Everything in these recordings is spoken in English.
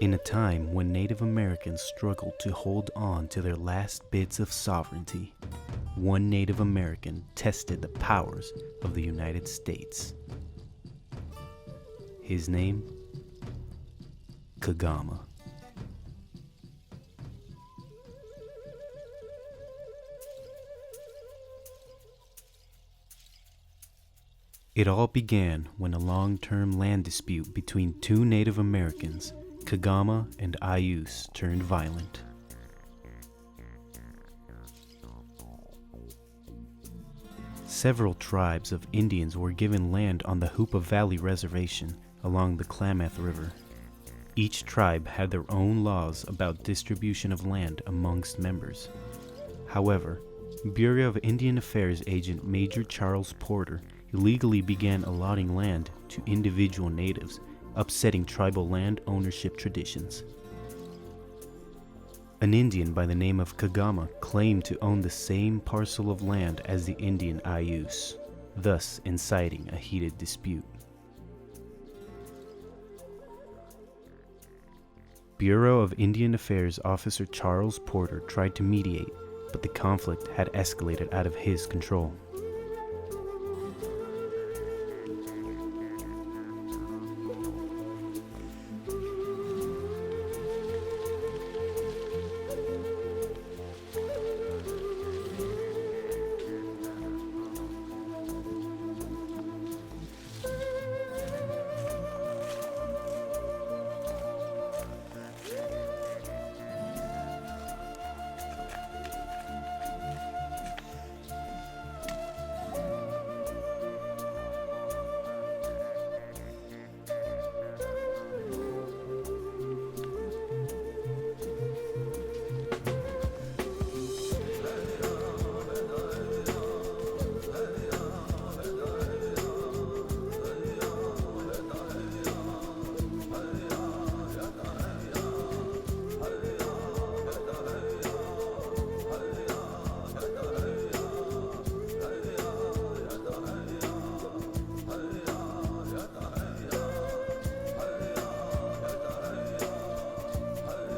In a time when Native Americans struggled to hold on to their last bits of sovereignty, one Native American tested the powers of the United States. His name? Kagama. It all began when a long-term land dispute between two Native Americans, Kagama and AIS, turned violent. Several tribes of Indians were given land on the Hoopa Valley Reservation along the Klamath River. Each tribe had their own laws about distribution of land amongst members. However, Bureau of Indian Affairs agent Major Charles Porter illegally began allotting land to individual natives, upsetting tribal land ownership traditions. An Indian by the name of Kagama claimed to own the same parcel of land as the Indian AIS, thus inciting a heated dispute. Bureau of Indian Affairs officer Charles Porter tried to mediate, but the conflict had escalated out of his control.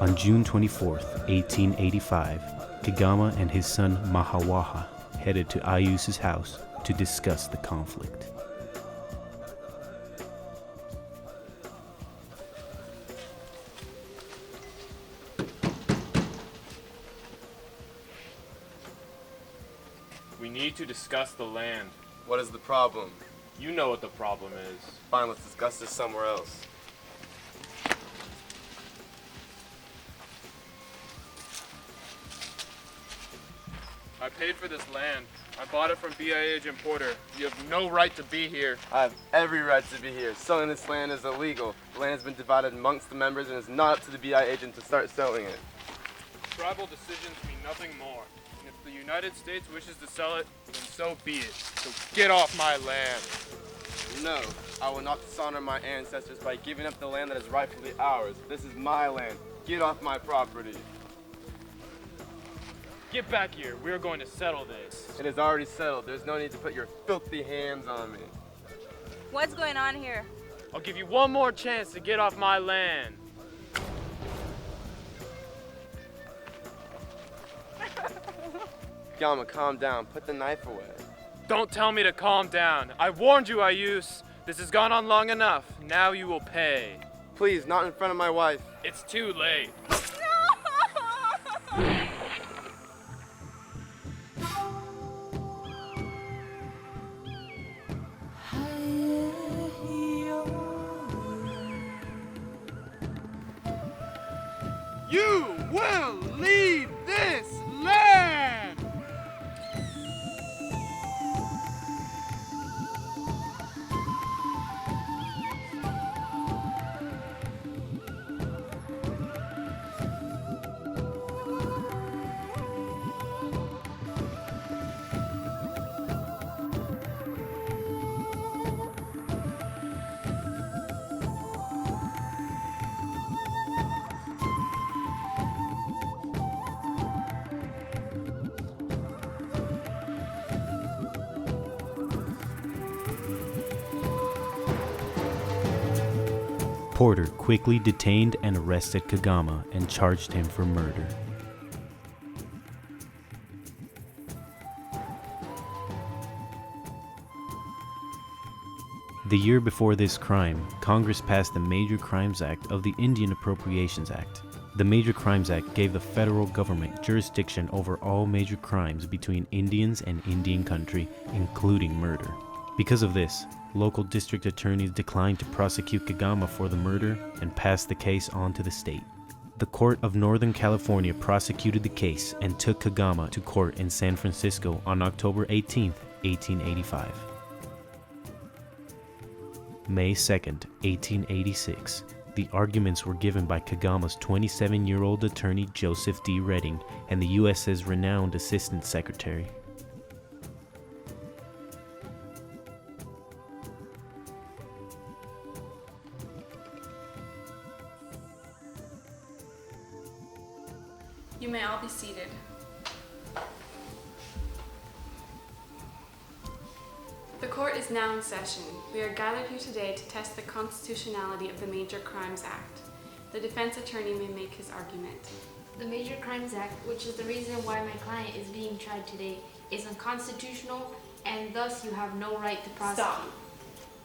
On June 24, 1885, Kagama and his son Mahawaha headed to AIS's house to discuss the conflict. We need to discuss the land. What is the problem? You know what the problem is. Fine, let's discuss this somewhere else. I paid for this land. I bought it from BI agent Porter. You have no right to be here. I have every right to be here. Selling this land is illegal. The land has been divided amongst the members and it's not up to the BI agent to start selling it. Tribal decisions mean nothing more. And if the United States wishes to sell it, then so be it. So get off my land. No, I will not dishonor my ancestors by giving up the land that is rightfully ours. This is my land. Get off my property. Get back here. We are going to settle this. It is already settled. There's no need to put your filthy hands on me. What's going on here? I'll give you one more chance to get off my land. Kagama, calm down. Put the knife away. Don't tell me to calm down. I warned you, AIS. This has gone on long enough. Now you will pay. Please, not in front of my wife. It's too late. You will leave this land! Porter quickly detained and arrested Kagama and charged him for murder. The year before this crime, Congress passed the Major Crimes Act of the Indian Appropriations Act. The Major Crimes Act gave the federal government jurisdiction over all major crimes between Indians and Indian country, including murder. Because of this, local district attorneys declined to prosecute Kagama for the murder and passed the case on to the state. The Court of Northern California prosecuted the case and took Kagama to court in San Francisco on October 18, 1885. May 2, 1886, the arguments were given by Kagama's 27-year-old attorney Joseph D. Redding and the U.S.'s renowned Assistant Secretary. You may all be seated. The court is now in session. We are gathered here today to test the constitutionality of the Major Crimes Act. The defense attorney may make his argument. The Major Crimes Act, which is the reason why my client is being tried today, is unconstitutional, and thus you have no right to prosecute. Stop.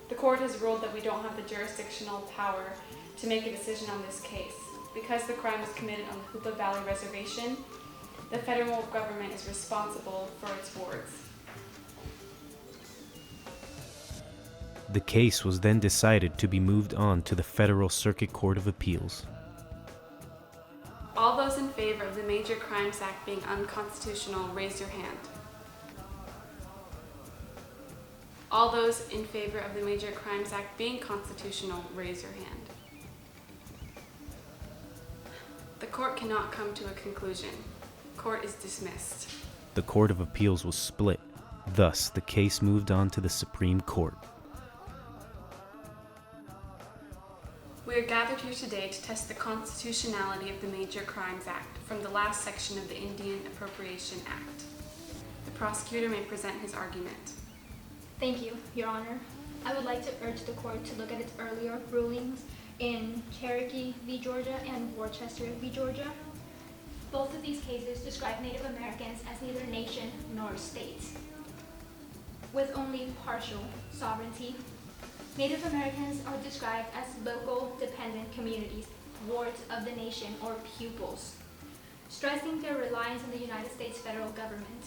The court has ruled that we don't have the jurisdictional power to make a decision on this case. Because the crime was committed on the Hoopa Valley Reservation, the federal government is responsible for its wards. The case was then decided to be moved on to the Federal Circuit Court of Appeals. All those in favor of the Major Crimes Act being unconstitutional, raise your hand. All those in favor of the Major Crimes Act being constitutional, raise your hand. The court cannot come to a conclusion. Court is dismissed. The Court of Appeals was split. Thus, the case moved on to the Supreme Court. We are gathered here today to test the constitutionality of the Major Crimes Act from the last section of the Indian Appropriation Act. The prosecutor may present his argument. Thank you, Your Honor. I would like to urge the court to look at its earlier rulings in Cherokee v. Georgia and Worcester v. Georgia. Both of these cases describe Native Americans as neither nation nor state, with only partial sovereignty. Native Americans are described as local dependent communities, wards of the nation, or pupils, stressing their reliance on the United States federal government.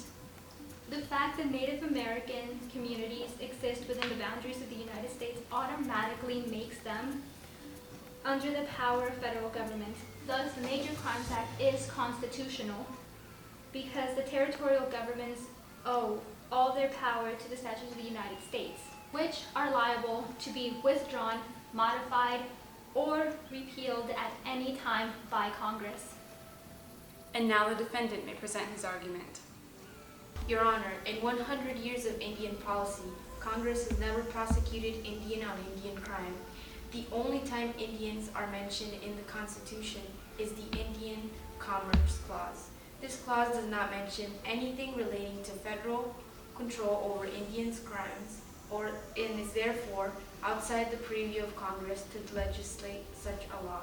The fact that Native American communities exist within the boundaries of the United States automatically makes them under the power of federal government. Thus, the Major Crimes Act is constitutional because the territorial governments owe all their power to the statutes of the United States, which are liable to be withdrawn, modified, or repealed at any time by Congress. And now the defendant may present his argument. Your Honor, in 100 years of Indian policy, Congress has never prosecuted Indian on Indian crime. The only time Indians are mentioned in the Constitution is the Indian Commerce Clause. This clause does not mention anything relating to federal control over Indians' crimes, and is therefore outside the purview of Congress to legislate such a law.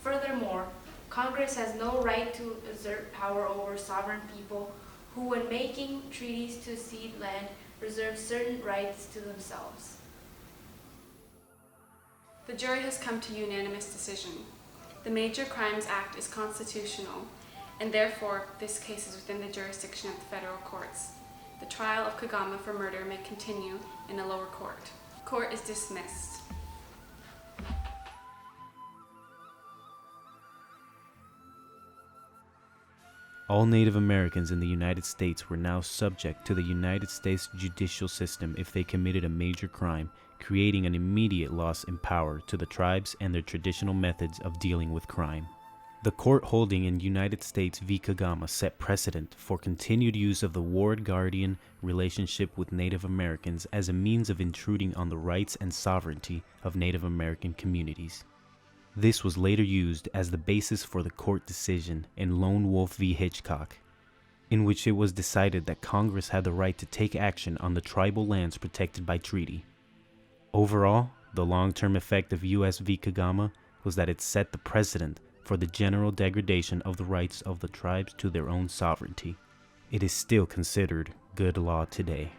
Furthermore, Congress has no right to exert power over sovereign people who, when making treaties to cede land, reserve certain rights to themselves. The jury has come to a unanimous decision. The Major Crimes Act is constitutional, and therefore this case is within the jurisdiction of the federal courts. The trial of Kagama for murder may continue in a lower court. Court is dismissed. All Native Americans in the United States were now subject to the United States judicial system if they committed a major crime, creating an immediate loss in power to the tribes and their traditional methods of dealing with crime. The court holding in United States v. Kagama set precedent for continued use of the ward-guardian relationship with Native Americans as a means of intruding on the rights and sovereignty of Native American communities. This was later used as the basis for the court decision in Lone Wolf v. Hitchcock, in which it was decided that Congress had the right to take action on the tribal lands protected by treaty. Overall, The long-term effect of U.S. v. Kagama was that it set the precedent for the general degradation of the rights of the tribes to their own sovereignty. It is still considered good law today.